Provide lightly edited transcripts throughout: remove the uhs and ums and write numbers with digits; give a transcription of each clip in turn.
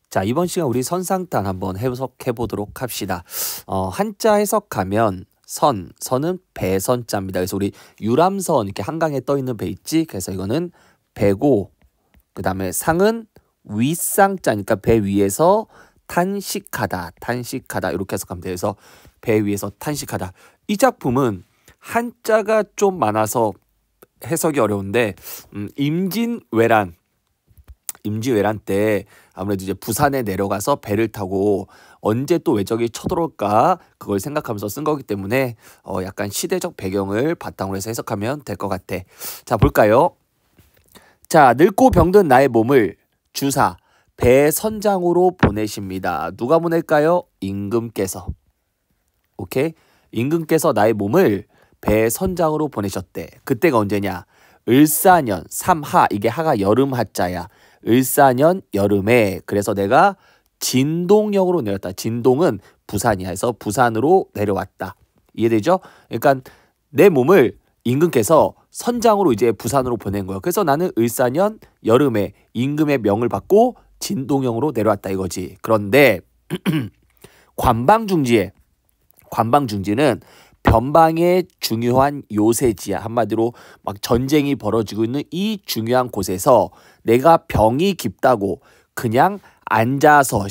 자, 이번 시간 우리 선상탄 한번 해석해 보도록 합시다. 한자 해석하면 선은 배선자입니다. 그래서 우리 유람선 이렇게 한강에 떠 있는 배 있지? 그래서 이거는 배고, 그 다음에 상은 윗상자니까 배 위에서 탄식하다 이렇게 해석하면 돼요. 그래서 배 위에서 탄식하다. 이 작품은 한자가 좀 많아서 해석이 어려운데 임진왜란 때 아무래도 이제 부산에 내려가서 배를 타고 언제 또 외적이 쳐들어올까 그걸 생각하면서 쓴 거기 때문에 약간 시대적 배경을 바탕으로 해서 해석하면 될 것 같아. 자, 볼까요? 자, 늙고 병든 나의 몸을 주사 배 선장으로 보내십니다. 누가 보낼까요? 임금께서. 오케이? 임금께서 나의 몸을 배 선장으로 보내셨대. 그때가 언제냐? 을사년 3하, 이게 하가 여름 하자야. 을사년 여름에. 그래서 내가 진동역으로 내렸다. 진동은 부산이야. 해서 부산으로 내려왔다. 이해되죠? 그러니까 내 몸을 임금께서 선장으로 이제 부산으로 보낸 거야. 그래서 나는 을사년 여름에 임금의 명을 받고 진동역으로 내려왔다 이거지. 그런데 관방중지는 변방의 중요한 요새지야. 한마디로 막 전쟁이 벌어지고 있는 이 중요한 곳에서 내가 병이 깊다고 그냥 앉아서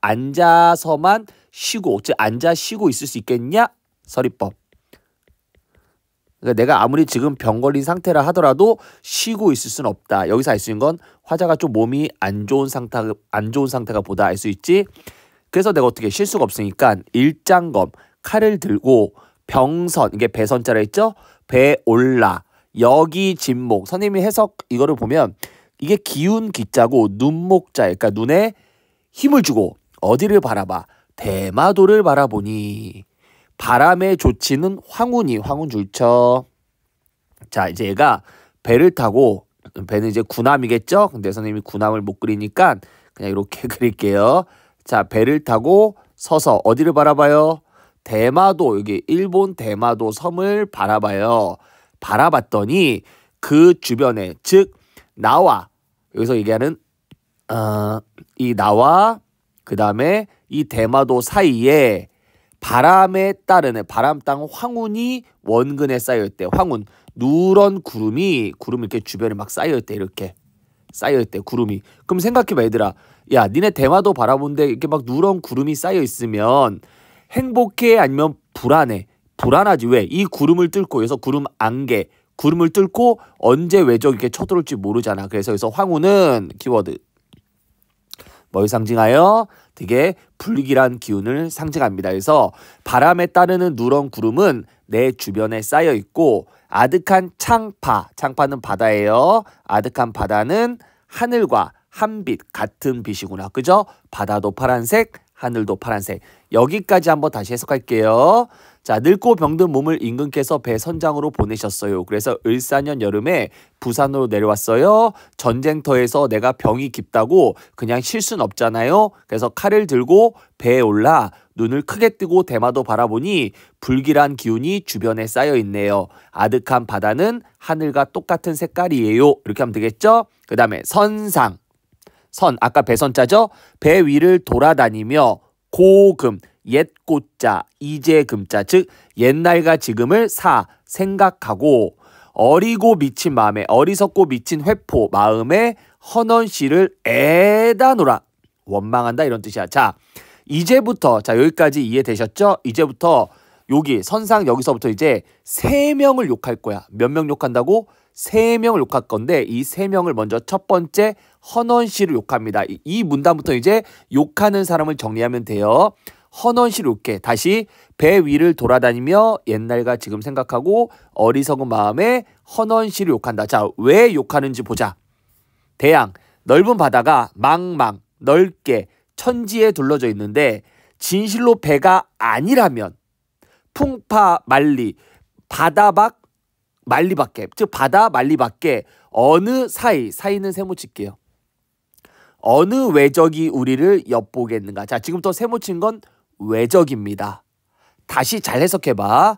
앉아서만 쉬고, 즉 앉아 쉬고 있을 수 있겠냐? 서리법. 그러니까 내가 아무리 지금 병 걸린 상태라 하더라도 쉬고 있을 수는 없다. 여기서 알 수 있는 건 화자가 좀 몸이 안 좋은 상태가 보다 알 수 있지. 그래서 내가 어떻게 쉴 수가 없으니까 일장검 칼을 들고 병선, 이게 배선자라 했죠? 배 올라 여기 진목. 선생님이 해석 이거를 보면 이게 기운 기자고 눈목자, 그러니까 눈에 힘을 주고 어디를 바라봐? 대마도를 바라보니 바람에 조치는 황운이, 황운 줄쳐. 자, 이제 얘가 배를 타고, 배는 이제 군함이겠죠? 근데 선생님이 군함을 못 그리니까 그냥 이렇게 그릴게요. 자, 배를 타고 서서 어디를 바라봐요? 대마도, 여기 일본 대마도 섬을 바라봐요. 바라봤더니 그 주변에, 즉 나와, 여기서 얘기하는 이 나와 그 다음에 이 대마도 사이에 바람에 따르는 바람 땅 황운이 원근에 쌓여있대. 황운, 누런 구름이 이렇게 주변에 막 쌓여있대. 이렇게 쌓여있대, 구름이. 그럼 생각해봐 얘들아. 야, 니네 대마도 바라보는데 이렇게 막 누런 구름이 쌓여있으면 행복해 아니면 불안해? 불안하지. 왜? 이 구름을 뚫고, 여기서 구름 안개, 구름을 뚫고 언제 외적이 이렇게 쳐들어올지 모르잖아. 그래서 여기서 황운은 키워드 뭘 상징하여? 되게 불길한 기운을 상징합니다. 그래서 바람에 따르는 누런 구름은 내 주변에 쌓여 있고, 아득한 창파는 바다예요. 아득한 바다는 하늘과 한빛, 같은 빛이구나. 그죠? 바다도 파란색, 하늘도 파란색. 여기까지 한번 다시 해석할게요. 자, 늙고 병든 몸을 임금께서 배 선장으로 보내셨어요. 그래서 을사년 여름에 부산으로 내려왔어요. 전쟁터에서 내가 병이 깊다고 그냥 쉴 순 없잖아요. 그래서 칼을 들고 배에 올라 눈을 크게 뜨고 대마도 바라보니 불길한 기운이 주변에 쌓여 있네요. 아득한 바다는 하늘과 똑같은 색깔이에요. 이렇게 하면 되겠죠? 그 다음에 선상. 선, 아까 배선자죠? 배 위를 돌아다니며 고금, 옛꽃자, 이제 금자, 즉 옛날과 지금을 생각하고 어리고 미친 마음에, 어리석고 미친 회포 마음에 헌원 씨를 애다노라, 원망한다 이런 뜻이야. 자, 이제부터, 자 여기까지 이해되셨죠? 이제부터 여기 선상 여기서부터 이제 3명을 욕할 거야. 몇 명 욕한다고? 3명을 욕할 건데 이 3명을 먼저 첫 번째 헌원 씨를 욕합니다. 이 문단부터 이제 욕하는 사람을 정리하면 돼요. 헌원 씨를 욕해. 다시 배 위를 돌아다니며 옛날과 지금 생각하고 어리석은 마음에 헌원 씨를 욕한다. 자, 왜 욕하는지 보자. 대양, 넓은 바다가 망망 넓게 천지에 둘러져 있는데 진실로 배가 아니라면 풍파 만리, 바다 밖 만리 밖에, 즉 바다 만리 밖에 어느 사이는 세모 칠게요. 어느 외적이 우리를 엿보겠는가. 자, 지금부터 세모 친 건 외적입니다. 다시 잘 해석해봐.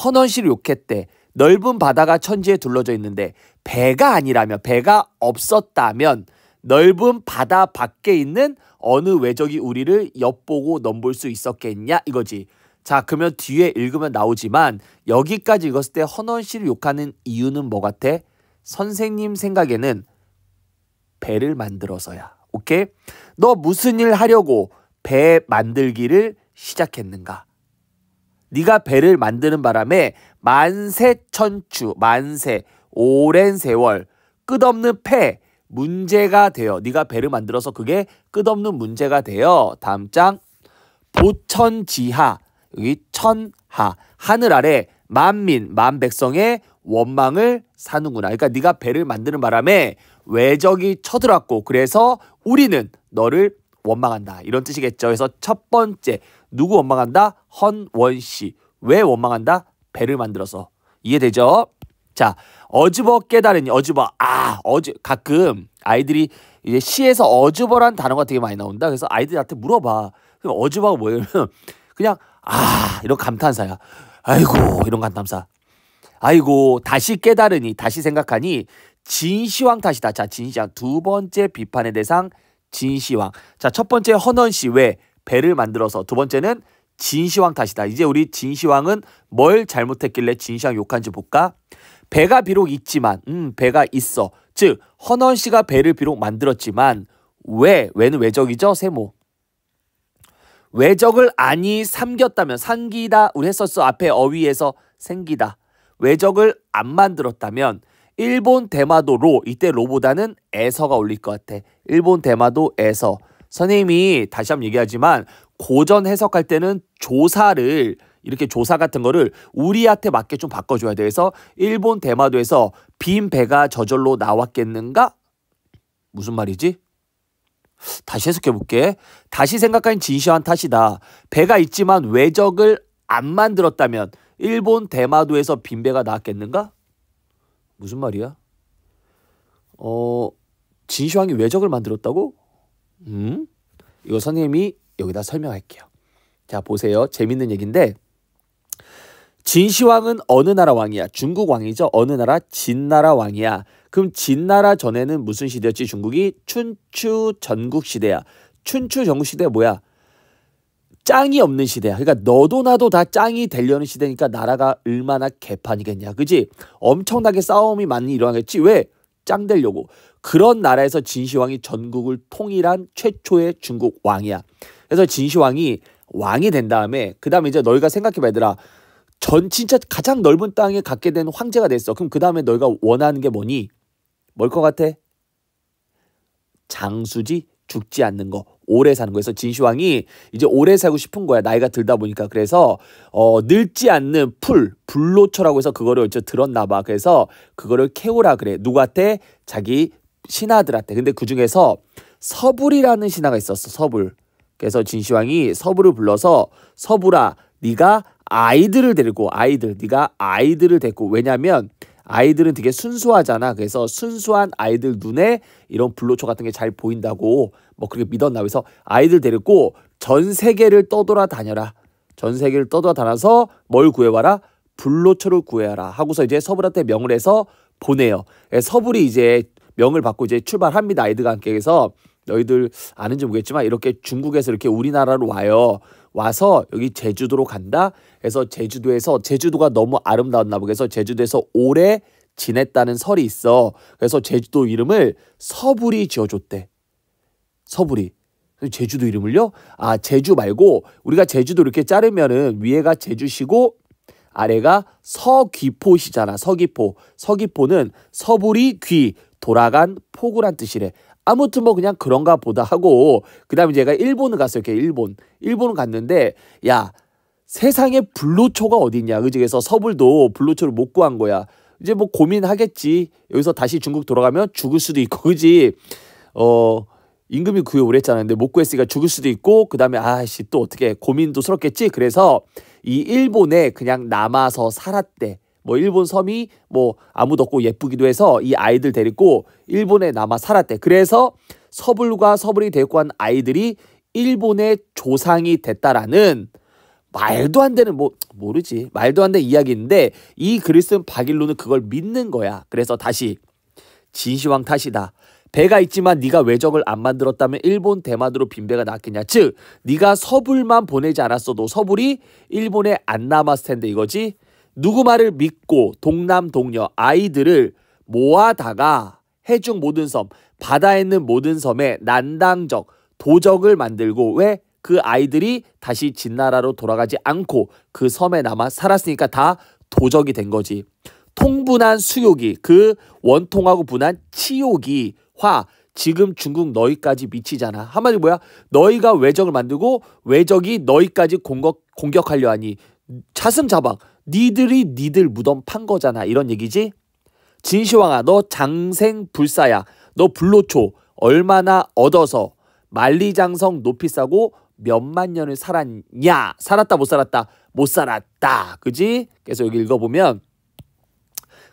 헌원 씨를 욕했대. 넓은 바다가 천지에 둘러져 있는데 배가 아니라면, 배가 없었다면 넓은 바다 밖에 있는 어느 외적이 우리를 엿보고 넘볼 수 있었겠냐 이거지. 자, 그러면 뒤에 읽으면 나오지만 여기까지 읽었을 때 헌원 씨를 욕하는 이유는 뭐 같아? 선생님 생각에는 배를 만들어서야. 오케이? 너 무슨 일 하려고 배 만들기를 시작했는가? 네가 배를 만드는 바람에 만세천추, 만세, 오랜 세월, 끝없는 폐, 문제가 되어. 네가 배를 만들어서 그게 끝없는 문제가 되어. 다음 장. 보천지하, 여기 천하, 하늘 아래 만민, 만백성의 원망을 사는구나. 그러니까 네가 배를 만드는 바람에 외적이 쳐들어왔고 그래서 우리는 너를 원망한다. 이런 뜻이겠죠. 그래서 첫 번째, 누구 원망한다? 헌원 씨. 왜 원망한다? 배를 만들어서. 이해되죠? 자, 어즈버 깨달으니. 어즈버. 가끔 아이들이 이제 시에서 어즈버란 단어가 되게 많이 나온다. 그래서 아이들한테 물어봐. 그럼 어즈버가 뭐예요? 그냥 이런 감탄사야. 아이고, 이런 감탄사. 아이고, 다시 깨달으니, 다시 생각하니 진시황 탓이다. 자, 진시황. 두 번째 비판의 대상 진시황. 자, 첫 번째 헌원 씨. 왜? 배를 만들어서. 두 번째는 진시황 탓이다. 이제 우리 진시황은 뭘 잘못했길래 진시황 욕한지 볼까? 배가 비록 있지만 배가 있어. 즉 헌원 씨가 배를 비록 만들었지만 왜는 외적이죠? 세모. 외적을 아니 삼겼다면 상기다 우리 했었어. 앞에 어휘에서 생기다. 외적을 안 만들었다면 일본 대마도로, 이때 로보다는 에서가 올릴 것 같아. 일본 대마도에서. 선생님이 다시 한번 얘기하지만 고전 해석할 때는 조사를 이렇게 조사 같은 거를 우리한테 맞게 좀 바꿔줘야 돼. 그래서 일본 대마도에서 빈 배가 저절로 나왔겠는가? 무슨 말이지? 다시 해석해 볼게. 다시 생각하니 진시황 탓이다. 배가 있지만 외적을 안 만들었다면 일본 대마도에서 빈 배가 나왔겠는가? 무슨 말이야? 진시황이 외적을 만들었다고? 이거 선생님이 여기다 설명할게요. 자, 보세요. 재밌는 얘기인데 진시황은 어느 나라 왕이야? 중국 왕이죠. 어느 나라? 진나라 왕이야. 그럼 진나라 전에는 무슨 시대였지? 중국이 춘추 전국 시대야. 춘추 전국 시대가 뭐야? 짱이 없는 시대야. 그러니까 너도 나도 다 짱이 되려는 시대니까 나라가 얼마나 개판이겠냐. 그지? 엄청나게 싸움이 많이 일어나겠지. 왜? 짱 되려고. 그런 나라에서 진시황이 전국을 통일한 최초의 중국 왕이야. 그래서 진시황이 왕이 된 다음에 그 다음에 이제 너희가 생각해봐 얘들아. 진짜 가장 넓은 땅에 갖게 된 황제가 됐어. 그럼 그 다음에 너희가 원하는 게 뭐니? 뭘 것 같아? 장수지. 죽지 않는 거. 오래 사는 거. 그래서 진시황이 이제 오래 살고 싶은 거야. 나이가 들다 보니까. 그래서 늙지 않는 불로초라고 해서 그거를 이제 들었나 봐. 그래서 그거를 캐오라 그래. 누구한테? 자기 신하들한테. 근데 그 중에서 서불이라는 신하가 있었어. 서불. 그래서 진시황이 서불을 불러서 서불아, 네가 아이들을 데리고 네가 아이들을 데리고. 왜냐면 아이들은 되게 순수하잖아. 그래서 순수한 아이들 눈에 이런 불로초 같은 게 잘 보인다고 뭐 그렇게 믿었나. 그래서 아이들 데리고 전 세계를 떠돌아다녀라. 전 세계를 떠돌아다녀서 뭘 구해와라? 불로초를 구해와라 하고서 이제 서불한테 명을 해서 보내요. 서불이 이제 명을 받고 이제 출발합니다. 아이들과 함께. 해서 너희들 아는지 모르겠지만 이렇게 중국에서 이렇게 우리나라로 와요. 와서 여기 제주도로 간다. 그래서 제주도가 너무 아름다웠나 보고 해서 제주도에서 오래 지냈다는 설이 있어. 그래서 제주도 이름을 서불이 지어줬대. 서불이. 제주도 이름을요? 제주 말고 우리가 제주도 이렇게 자르면은 위에가 제주시고 아래가 서귀포시잖아. 서귀포. 서귀포는 서불이 귀, 돌아간 포구란 뜻이래. 아무튼 뭐 그냥 그런가 보다 하고 그 다음에 제가 일본을 갔어요. 이렇게 일본을 갔는데 야 세상에 불로초가 어디 있냐. 그지? 그래서 서불도 불로초를 못 구한 거야. 이제 뭐 고민하겠지. 여기서 다시 중국 돌아가면 죽을 수도 있고. 그지? 임금이 구해 오랬잖아. 근데 못 구했으니까 죽을 수도 있고 그 다음에 또 어떻게 고민도 스럽겠지. 그래서 이 일본에 그냥 남아서 살았대. 뭐 일본 섬이 뭐 아무도 없고 예쁘기도 해서 이 아이들 데리고 일본에 남아 살았대. 그래서 서불과 서불이 데리고 한 아이들이 일본의 조상이 됐다라는 말도 안 되는 모르지. 말도 안 되는 이야기인데 이 글을 쓴 박일로는 그걸 믿는 거야. 그래서 다시 진시황 탓이다. 배가 있지만 네가 외적을 안 만들었다면 일본 대만으로 빈배가 나왔겠냐. 즉 네가 서불만 보내지 않았어도 서불이 일본에 안 남았을 텐데 이거지. 누구 말을 믿고 동남 동녀 아이들을 모아다가 해중 모든 섬, 바다에 있는 모든 섬에 난당적 도적을 만들고 왜? 그 아이들이 다시 진나라로 돌아가지 않고 그 섬에 남아 살았으니까 다 도적이 된 거지. 통분한 수욕이 그 원통하고 분한 치욕이 화 지금 중국 너희까지 미치잖아. 한마디로 뭐야? 너희가 외적을 만들고 외적이 너희까지 공격하려 하니 자승자박 니들이 니들 무덤 판 거잖아. 이런 얘기지. 진시황아 너 장생불사야. 너 불로초 얼마나 얻어서 만리장성 높이 싸고 몇만 년을 살았냐. 살았다 못 살았다? 못 살았다. 그지? 그래서 여기 읽어보면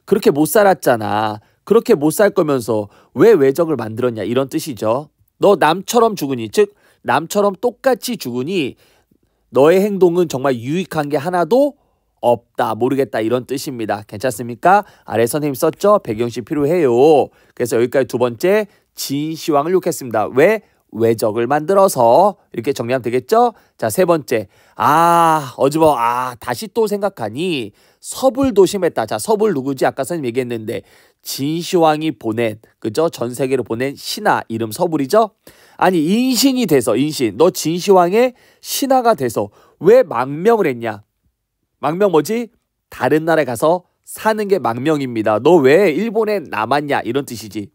그렇게 못 살았잖아. 그렇게 못 살 거면서 왜 외적을 만들었냐 이런 뜻이죠. 너 남처럼 죽으니 즉 남처럼 똑같이 죽으니 너의 행동은 정말 유익한 게 하나도 없다. 모르겠다 이런 뜻입니다. 괜찮습니까? 아래 선생님 썼죠? 배경시 필요해요. 그래서 여기까지 두 번째 진시황을 욕했습니다. 왜? 외적을 만들어서 이렇게 정리하면 되겠죠? 자, 세 번째. 어지러워. 다시 또 생각하니 서불도 심했다. 자, 서불 누구지? 아까 선생님 얘기했는데 진시황이 보낸 그죠? 전 세계로 보낸 신하 이름 서불이죠? 아니 인신이 돼서 인신 너 진시황의 신하가 돼서 왜 망명을 했냐? 망명 뭐지? 다른 나라에 가서 사는 게 망명입니다. 너 왜 일본에 남았냐? 이런 뜻이지.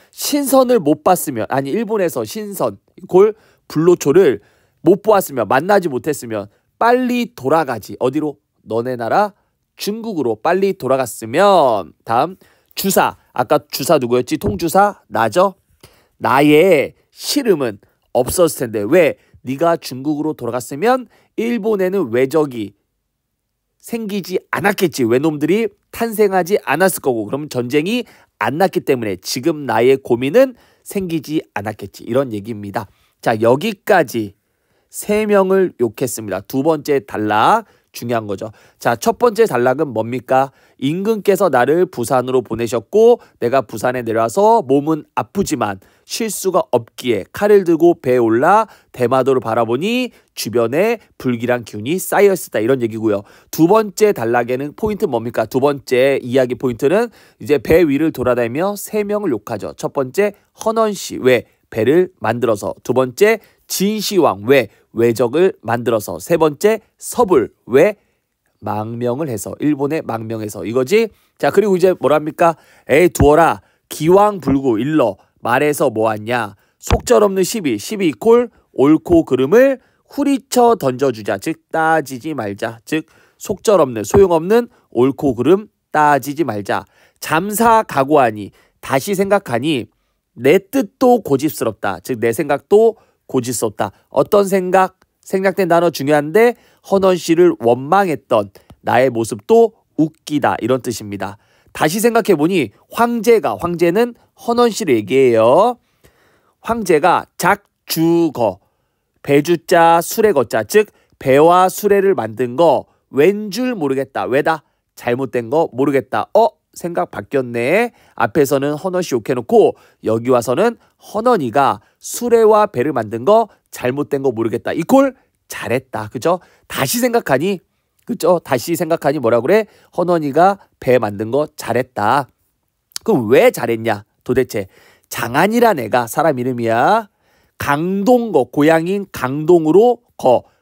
신선을 못 봤으면 아니 일본에서 신선 골 불로초를 못 보았으면 만나지 못했으면 빨리 돌아가지. 어디로? 너네 나라 중국으로 빨리 돌아갔으면. 다음 주사. 아까 주사 누구였지? 통주사 나죠? 나의 시름은 없었을 텐데 왜? 네가 중국으로 돌아갔으면 일본에는 외적이 생기지 않았겠지. 외놈들이 탄생하지 않았을 거고 그러면 전쟁이 안 났기 때문에 지금 나의 고민은 생기지 않았겠지. 이런 얘기입니다. 자, 여기까지 세 명을 욕했습니다. 두 번째 단락 중요한 거죠. 자, 첫 번째 단락은 뭡니까? 임금께서 나를 부산으로 보내셨고 내가 부산에 내려와서 몸은 아프지만 쉴 수가 없기에 칼을 들고 배에 올라 대마도를 바라보니 주변에 불길한 기운이 쌓여있었다. 이런 얘기고요. 두 번째 단락에는 포인트 뭡니까? 두 번째 이야기 포인트는 이제 배 위를 돌아다니며 세 명을 욕하죠. 첫 번째 헌원씨 왜? 배를 만들어서. 두 번째 진시황 왜? 외적을 만들어서. 세 번째 서불 왜? 망명을 해서. 일본에 망명해서. 이거지? 자, 그리고 이제 뭐랍니까? 에이 두어라 기왕불구 일러 말해서 뭐하냐. 속절없는 시비 이콜 옳고 그름을 후리쳐 던져주자. 즉 따지지 말자. 즉 속절없는 소용없는 옳고 그름 따지지 말자. 잠사 각오하니 다시 생각하니 내 뜻도 고집스럽다. 즉 내 생각도 고집스럽다. 어떤 생각? 생략된 단어 중요한데 헌원 씨를 원망했던 나의 모습도 웃기다. 이런 뜻입니다. 다시 생각해보니 황제는 헌원 씨를 얘기해요. 황제가 작주거 배주자 수레 거자 즉 배와 수레를 만든 거 왠 줄 모르겠다. 왜다? 잘못된 거 모르겠다. 생각 바뀌었네. 앞에서는 헌원 씨 욕해놓고 여기 와서는 헌원이가 수레와 배를 만든 거 잘못된 거 모르겠다. 이콜 잘했다. 그죠? 다시 생각하니 그죠? 다시 생각하니 뭐라 그래? 헌원이가 배 만든 거 잘했다. 그럼 왜 잘했냐? 도대체 장안이란 애가 사람 이름이야. 강동거 고향인 강동으로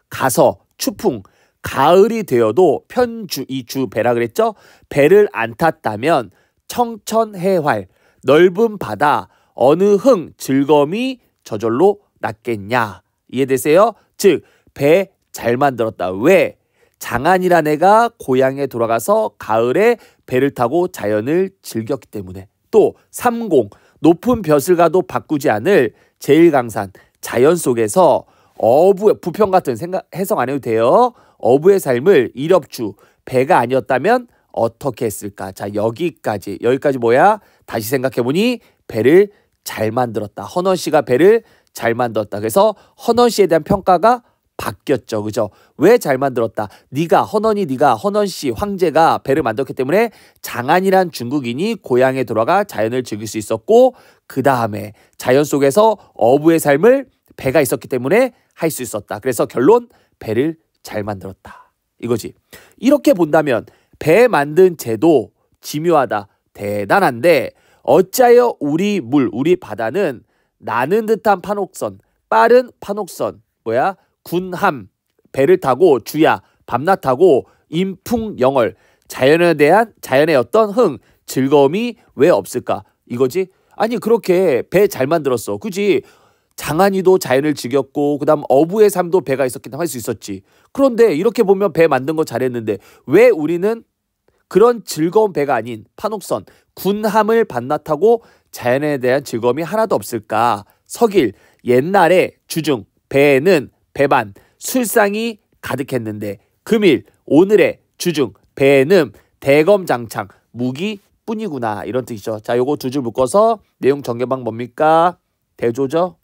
가서 추풍 가을이 되어도 편주 이 주 배라 그랬죠? 배를 안 탔다면 청천해활 넓은 바다 어느 흥 즐거움이 저절로 났겠냐. 이해되세요? 즉 배 잘 만들었다. 왜? 장안이란 애가 고향에 돌아가서 가을에 배를 타고 자연을 즐겼기 때문에. 또 삼공 높은 벼슬 가도 바꾸지 않을 제1강산 자연 속에서 어부의 부평 같은 해석 안 해도 돼요. 어부의 삶을 이력주 배가 아니었다면 어떻게 했을까? 자, 여기까지 뭐야? 다시 생각해보니 배를 잘 만들었다. 헌원 씨가 배를 잘 만들었다. 그래서 헌원 씨에 대한 평가가 바뀌었죠. 그죠? 왜 잘 만들었다? 네가 헌원 씨 황제가 배를 만들었기 때문에 장안이란 중국인이 고향에 돌아가 자연을 즐길 수 있었고 그 다음에 자연 속에서 어부의 삶을 배가 있었기 때문에 할 수 있었다. 그래서 결론 배를 잘 만들었다. 이거지. 이렇게 본다면 배 만든 제도 기묘하다. 대단한데 어찌하여 우리 바다는 나는 듯한 판옥선, 빠른 판옥선, 군함, 배를 타고 주야, 밤낮하고 인풍영월, 자연의 어떤 즐거움이 왜 없을까? 이거지? 아니 그렇게 배 잘 만들었어. 그지? 장안이도 자연을 즐겼고 그다음 어부의 삶도 배가 있었기 때문에 할 수 있었지. 그런데 이렇게 보면 배 만든 거 잘했는데 왜 우리는 그런 즐거운 배가 아닌 판옥선, 군함을 반납하고 자연에 대한 즐거움이 하나도 없을까? 서길, 옛날에 주중, 배에는 배반, 술상이 가득했는데 금일, 오늘의 주중, 배에는 대검장창, 무기뿐이구나. 이런 뜻이죠. 자, 요거 두 줄 묶어서 내용 전개방 뭡니까? 대조죠?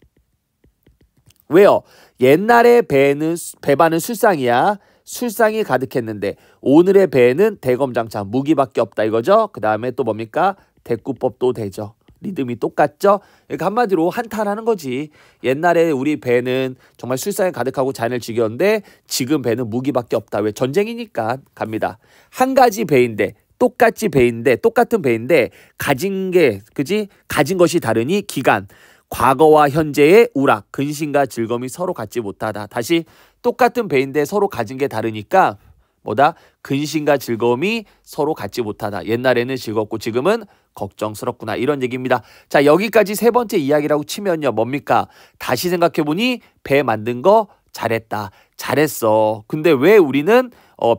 왜요? 옛날에 배반은 술상이야. 술상이 가득했는데 오늘의 배에는 대검장창 무기밖에 없다 이거죠. 그 다음에 또 뭡니까? 대꾸법도 되죠. 리듬이 똑같죠. 그러니까 한마디로 한탄하는 거지. 옛날에 우리 배는 정말 술상에 가득하고 자연을 즐겼는데 지금 배는 무기밖에 없다. 왜? 전쟁이니까. 갑니다. 한 가지 배인데 똑같은 배인데 가진 것이 다르니 기간. 과거와 현재의 우락, 근심과 즐거움이 서로 갖지 못하다. 다시 똑같은 배인데 서로 가진 게 다르니까 근심과 즐거움이 서로 갖지 못하다. 옛날에는 즐겁고 지금은 걱정스럽구나. 이런 얘기입니다. 자, 여기까지 세 번째 이야기라고 치면요. 뭡니까? 다시 생각해보니 배 만든 거 잘했다. 잘했어. 근데 왜 우리는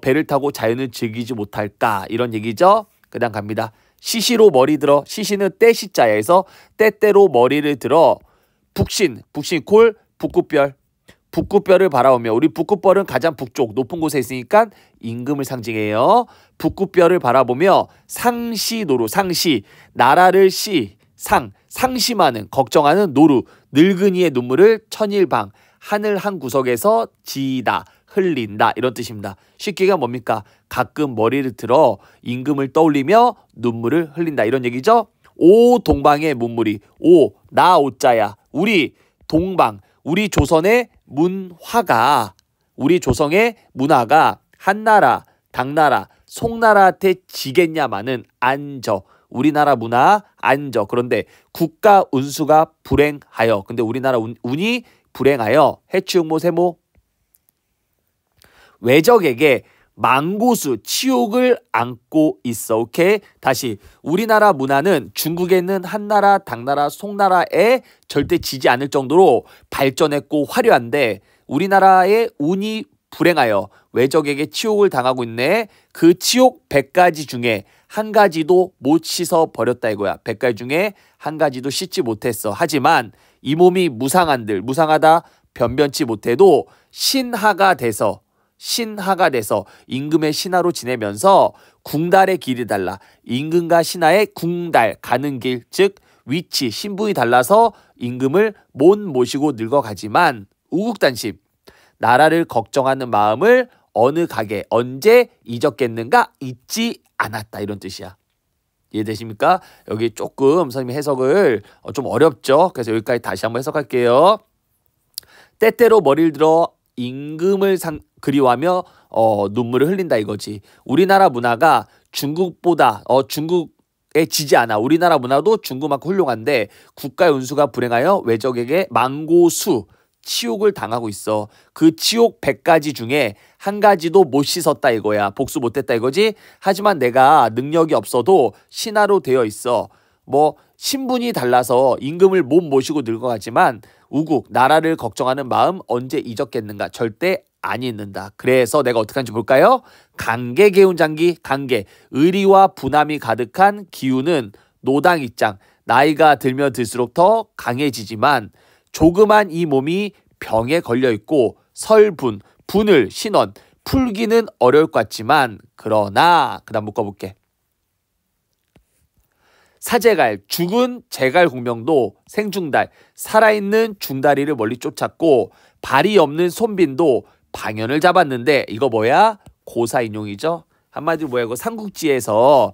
배를 타고 자연을 즐기지 못할까? 이런 얘기죠. 그 다음 갑니다. 시시로 머리 들어. 시시는 때시자에서 때때로 머리를 들어. 북신콜, 북극별. 북극별을 바라보며 우리 북극별은 가장 북쪽 높은 곳에 있으니까 임금을 상징해요. 북극별을 바라보며 상시노루 상시 나라를 상심하는 걱정하는 노루 늙은이의 눈물을 천일방 하늘 한 구석에서 지이다 흘린다 이런 뜻입니다. 쉽게가 뭡니까? 가끔 머리를 들어 임금을 떠올리며 눈물을 흘린다 이런 얘기죠. 오 동방의 문물이 나 오자야 우리 동방 우리 조선의 우리 조선의 문화가 한나라, 당나라, 송나라한테 지겠냐마는 안저. 우리나라 문화 안저. 그런데 국가 운수가 불행하여. 근데 우리나라 운이 불행하여. 해치용모 세모. 외적에게 망고수 치욕을 안고 있어. 오케이? 다시 우리나라 문화는 중국에 있는 한나라, 당나라, 송나라에 절대 지지 않을 정도로 발전했고 화려한데 우리나라의 운이 불행하여 외적에게 치욕을 당하고 있네. 그 치욕 100가지 중에 한 가지도 못 씻어 버렸다 이거야. 100가지 중에 한 가지도 씻지 못했어. 하지만 이 몸이 무상하다 변변치 못해도 신하가 돼서 임금의 신하로 지내면서 궁달의 길이 달라. 임금과 신하의 궁달 가는 길 즉 위치 신분이 달라서 임금을 못 모시고 늙어가지만 우국단심 나라를 걱정하는 마음을 어느 가게 언제 잊었겠는가 잊지 않았다 이런 뜻이야. 이해되십니까? 여기 조금 선생님 해석을 좀 어렵죠. 그래서 여기까지 다시 한번 해석할게요. 때때로 머리를 들어 임금을 그리워하며 눈물을 흘린다 이거지. 우리나라 문화가 중국보다 중국에 지지 않아. 우리나라 문화도 중국만큼 훌륭한데 국가의 운수가 불행하여 외적에게 망고수 치욕을 당하고 있어. 그 치욕 100가지 중에 한 가지도 못 씻었다 이거야. 복수 못했다 이거지. 하지만 내가 능력이 없어도 신하로 되어 있어. 신분이 달라서 임금을 못 모시고 늙어가지만 우국 나라를 걱정하는 마음 언제 잊었겠는가. 절대 안 잊는다. 그래서 내가 어떻게 하는지 볼까요? 강계 개운장기 강계 의리와 분함이 가득한 기운은 노당 입장 나이가 들면 들수록 더 강해지지만 조그만 이 몸이 병에 걸려있고 분을 신원 풀기는 어려울 것 같지만 그러나 그 다음 묶어볼게. 사제갈 죽은 제갈 공명도 생중달 살아있는 중다리를 멀리 쫓았고 발이 없는 손빈도 방연을 잡았는데 이거 뭐야? 고사인용이죠. 한마디로 뭐야? 이거 삼국지에서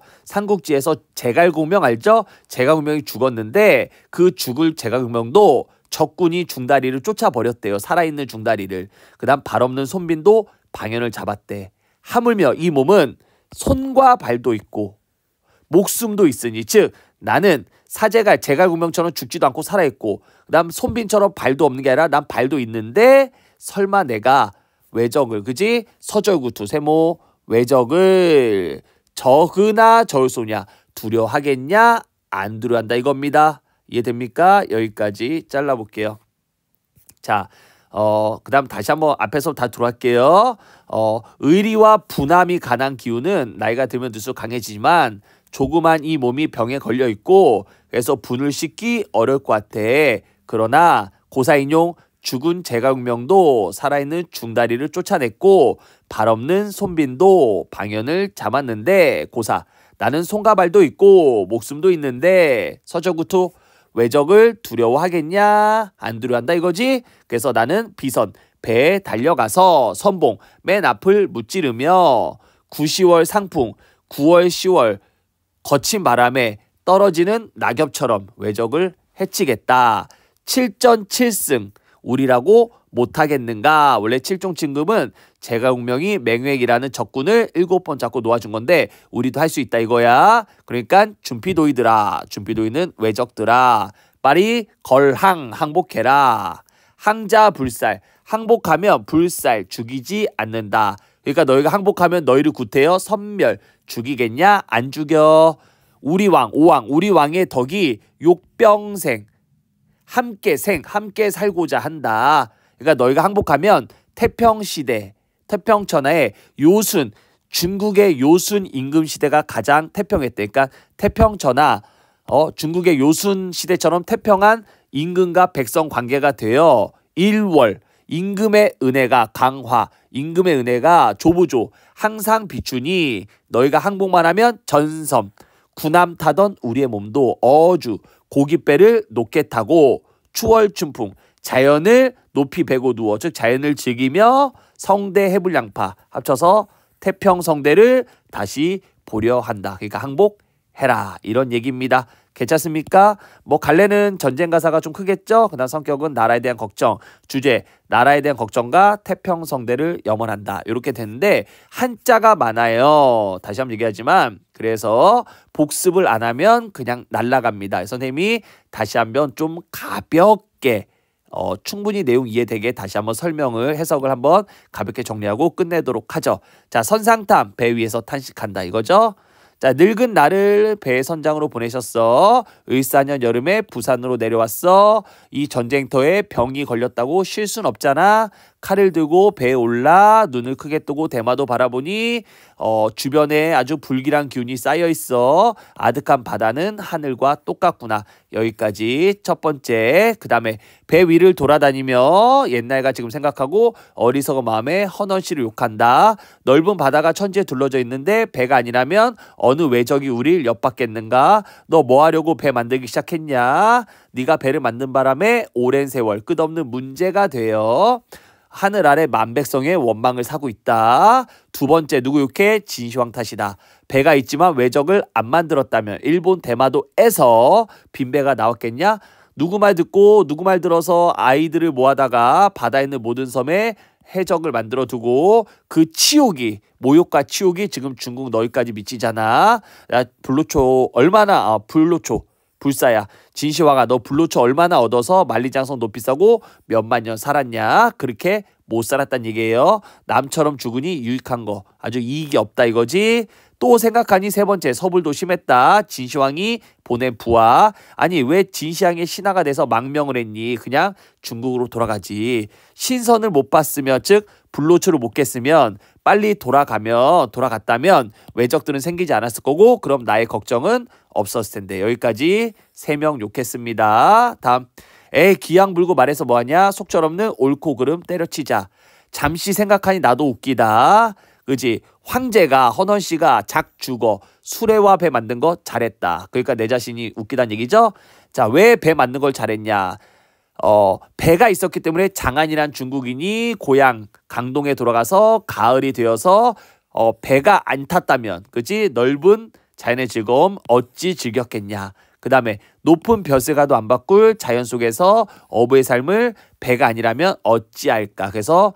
제갈공명 알죠? 제갈공명이 죽었는데 그 죽을 제갈공명도 적군이 중다리를 쫓아버렸대요. 살아있는 중다리를. 그 다음 발 없는 손빈도 방연을 잡았대. 하물며 이 몸은 손과 발도 있고 목숨도 있으니 즉 나는 제갈공명처럼 죽지도 않고 살아있고 그 다음 손빈처럼 발도 없는 게 아니라 난 발도 있는데 설마 내가 외적을 그지? 서절구투 세모 외적을 적으나 저울소냐 두려워하겠냐 안 두려워한다 이겁니다. 이해됩니까? 여기까지 잘라볼게요. 자, 그 다음 다시 한번 앞에서 다 들어갈게요. 의리와 분함이 가난 기운은 나이가 들면 들수록 강해지지만 조그만 이 몸이 병에 걸려있고 그래서 분을 씻기 어려울 것 같아. 그러나 고사인용 죽은 제갈공명도 살아있는 중다리를 쫓아냈고 발 없는 손빈도 방연을 잡았는데 고사 나는 손과 발도 있고 목숨도 있는데 서적구투 외적을 두려워하겠냐 안 두려워한다 이거지. 그래서 나는 비선 배에 달려가서 선봉 맨 앞을 무찌르며 9, 10월 상풍 9월 10월 거친 바람에 떨어지는 낙엽처럼 외적을 해치겠다. 7전 7승 우리라고 못하겠는가. 원래 7종친금은 제갈공명이 맹획이라는 적군을 7번 잡고 놓아준 건데 우리도 할 수 있다 이거야. 그러니까 준피도이들아 준피도이는 외적들아 빨리 항복해라. 항자불살 항복하면 불살 죽이지 않는다. 그러니까 너희가 항복하면 너희를 구태여 선멸 죽이겠냐 안 죽여. 우리 왕의 덕이 욕병생 함께 살고자 한다. 그러니까 너희가 항복하면 태평시대 태평천하의 요순 중국의 요순 임금 시대가 가장 태평했대. 그러니까 태평천하 중국의 요순 시대처럼 태평한 임금과 백성 관계가 되어 일월 임금의 은혜가 강화 임금의 은혜가 조부조 항상 비추니 너희가 항복만 하면 전섬 구남 타던 우리의 몸도 어주 고깃배를 높게 타고 추월춘풍 자연을 높이 베고 누워 즉 자연을 즐기며 성대 해불양파 합쳐서 태평성대를 다시 보려 한다. 그러니까 항복해라 이런 얘기입니다. 괜찮습니까? 뭐 갈래는 전쟁 가사가 좀 크겠죠? 그다음 성격은 나라에 대한 걱정, 주제 나라에 대한 걱정과 태평성대를 염원한다. 이렇게 되는데 한자가 많아요. 다시 한번 얘기하지만 그래서 복습을 안 하면 그냥 날아갑니다. 선생님이 다시 한번 좀 가볍게 충분히 내용 이해되게 다시 한번 설명을 해석을 한번 가볍게 정리하고 끝내도록 하죠. 자, 선상탐 배 위에서 탄식한다 이거죠. 자, 늙은 나를 배의 선장으로 보내셨어. 을사년 여름에 부산으로 내려왔어. 이 전쟁터에 병이 걸렸다고 쉴 순 없잖아. 칼을 들고 배에 올라 눈을 크게 뜨고 대마도 바라보니 주변에 아주 불길한 기운이 쌓여 있어. 아득한 바다는 하늘과 똑같구나. 여기까지 첫 번째. 그 다음에 배 위를 돌아다니며 옛날과 지금 생각하고 어리석은 마음에 헌원 씨를 욕한다. 넓은 바다가 천지에 둘러져 있는데 배가 아니라면 어느 외적이 우릴 엿받겠는가? 너 뭐 하려고 배 만들기 시작했냐? 네가 배를 만든 바람에 오랜 세월 끝없는 문제가 되어 하늘 아래 만백성의 원망을 사고 있다. 두 번째 누구 욕해? 진시황 탓이다. 배가 있지만 외적을 안 만들었다면 일본 대마도에서 빈배가 나왔겠냐? 누구 말 듣고 누구 말 들어서 아이들을 모아다가 바다에 있는 모든 섬에 해적을 만들어 두고 그 치욕이 모욕과 치욕이 지금 중국 너희까지 미치잖아. 야, 불로초 얼마나 불로초 불사야. 진시황아 너 불로초 얼마나 얻어서 만리장성 높이 싸고 몇만 년 살았냐. 그렇게 못 살았단 얘기예요. 남처럼 죽으니 유익한 거 아주 이익이 없다 이거지. 또 생각하니 세 번째 서불도 심했다. 진시황이 보낸 부하. 아니 왜 진시황의 신하가 돼서 망명을 했니. 그냥 중국으로 돌아가지. 신선을 못 봤으면 즉 불로초를 못 깼으면 빨리 돌아갔다면 외적들은 생기지 않았을 거고 그럼 나의 걱정은 없었을 텐데. 여기까지 3명 욕했습니다. 다음 기양 불고 말해서 뭐하냐. 속절없는 옳고 그름 때려치자. 잠시 생각하니 나도 웃기다. 그지? 황제가 헌원씨가 작 죽어 수레와 배 만든 거 잘했다. 그러니까 내 자신이 웃기다는 얘기죠. 자, 왜 배 만든 걸 잘했냐. 배가 있었기 때문에 장안이란 중국인이 고향 강동에 돌아가서 가을이 되어서 배가 안 탔다면, 그지? 넓은 자연의 즐거움 어찌 즐겼겠냐. 그 다음에 높은 벼슬가도 안 바꿀 자연 속에서 어부의 삶을 배가 아니라면 어찌할까. 그래서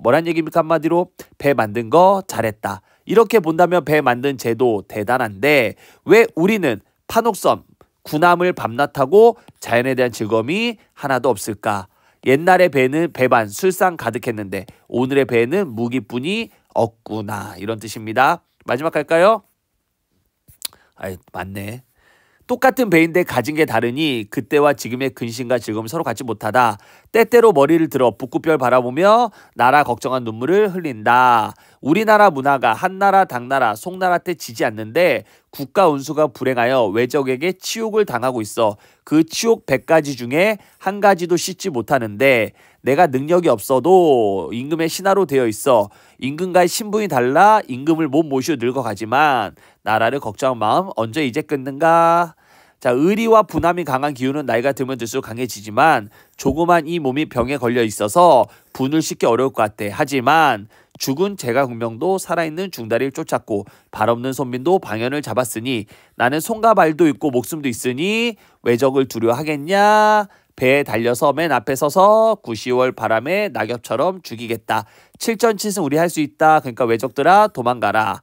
뭐란 얘기입니까? 한마디로 배 만든 거 잘했다. 이렇게 본다면 배 만든 제도 대단한데 왜 우리는 판옥섬 군함을 밤낮 타고 자연에 대한 즐거움이 하나도 없을까? 옛날의 배는 배반 술상 가득했는데 오늘의 배는 무기뿐이 없구나. 이런 뜻입니다. 마지막 갈까요? 아이, 맞네. 똑같은 배인데 가진 게 다르니 그때와 지금의 근심과 즐거움을 서로 갖지 못하다. 때때로 머리를 들어 붓구별 바라보며 나라 걱정한 눈물을 흘린다. 우리나라 문화가 한나라 당나라 송나라 때 지지 않는데 국가 운수가 불행하여 외적에게 치욕을 당하고 있어. 그 치욕 100가지 중에 한 가지도 씻지 못하는데 내가 능력이 없어도 임금의 신하로 되어 있어. 임금과의 신분이 달라 임금을 못 모시고 늙어가지만 나라를 걱정한 마음 언제 이제 끊는가? 자, 의리와 분함이 강한 기운은 나이가 들면 들수록 강해지지만 조그만 이 몸이 병에 걸려 있어서 분을 씻기 어려울 것 같아. 하지만 죽은 제갈공명도 살아있는 중다리를 쫓았고 발 없는 손민도 방연을 잡았으니 나는 손과 발도 있고 목숨도 있으니 외적을 두려워하겠냐? 배에 달려서 맨 앞에 서서 9, 10월 바람에 낙엽처럼 죽이겠다. 7전7승 우리 할 수 있다. 그러니까 외적들아 도망가라.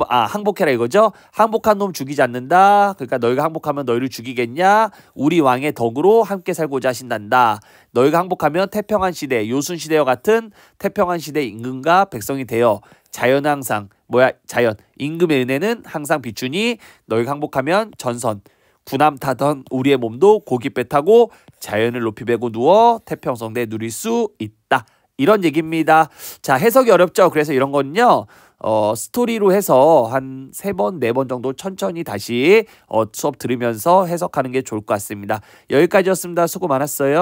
항복해라 이거죠. 항복한 놈 죽이지 않는다. 그러니까 너희가 항복하면 너희를 죽이겠냐. 우리 왕의 덕으로 함께 살고자 하신단다. 너희가 항복하면 태평한 시대 요순시대와 같은 태평한 시대 임금과 백성이 되어 자연은 항상 자연 임금의 은혜는 항상 비추니 너희가 항복하면 전선 군함 타던 우리의 몸도 고깃배 타고 자연을 높이 베고 누워 태평성대 누릴 수 있다. 이런 얘기입니다. 자, 해석이 어렵죠. 그래서 이런 거는요. 스토리로 해서 한 3번, 4번 정도 천천히 다시 수업 들으면서 해석하는 게 좋을 것 같습니다. 여기까지였습니다. 수고 많았어요.